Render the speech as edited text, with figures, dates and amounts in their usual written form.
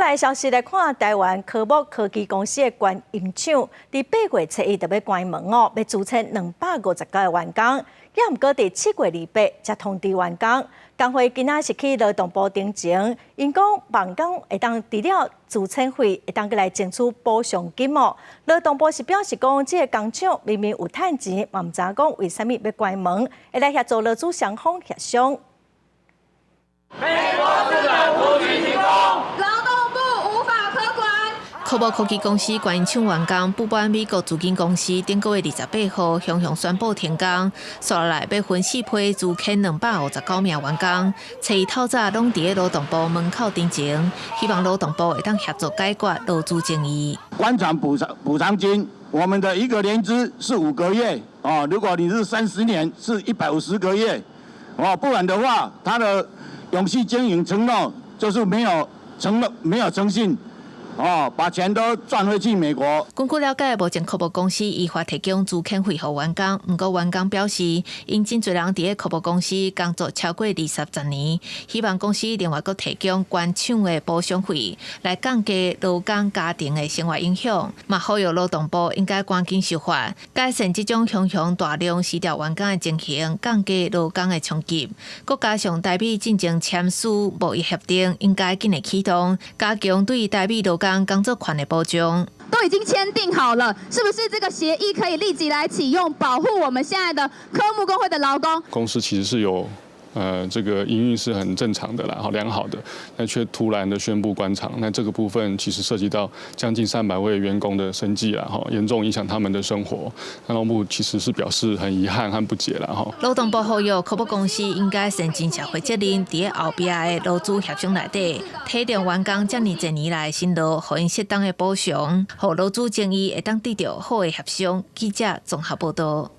来消息来看，台湾科博科技公司的原营厂，伫8月7日就要关门哦，要注册259个员工。也毋过伫7月28才通知员工，工会今仔是去劳动部澄清，因讲员工会当除了注册费，会当过来争取补偿金哦。劳动部是表示讲，这个工厂明明有趁钱，嘛毋知讲为虾米要关门，会来协助劳资双方协商。科博科技公司原因厂员工不满美国资金公司顶个月28号向宣布停工，接下来要分4批资遣259名员工，初一透早拢伫劳动部门口顶前，希望劳动部会当协助解决劳资争议。官场补偿金，我们的一个年资是5个月哦，如果你是30年是150个月哦，不然的话，他的永续经营承诺就是没有诚信。哦，把钱都赚回去美国。根据了解，目前科博公司依法提供资遣费予员工，不过员工表示，因真侪人伫科博公司工作超过20年，希望公司另外阁提供原厂的补偿费，来降低劳工家庭的生活影响。嘛，呼吁劳动部应该赶紧修法，改善这种大量辞掉员工的情形，降低劳工的冲击。佮加上台美进前签署贸易协定，应该紧来启动，加强对台美劳工工作权的保障。都已经签订好了，是不是这个协议可以立即来启用，保护我们现在的科目工会的劳工？公司其实是有。这个营运是很正常的啦，良好的，但却突然的宣布关厂，那这个部分其实涉及到将近300位员工的生计啦，严重影响他们的生活。那劳动部其实是表示很遗憾和不解啦，劳动部呼吁科博公司应该承担社会责任，伫后壁的劳资协商内底，体谅员工这么多年来辛劳，予因适当的补偿，让劳资争议会当得到好的协商。记者综合报道。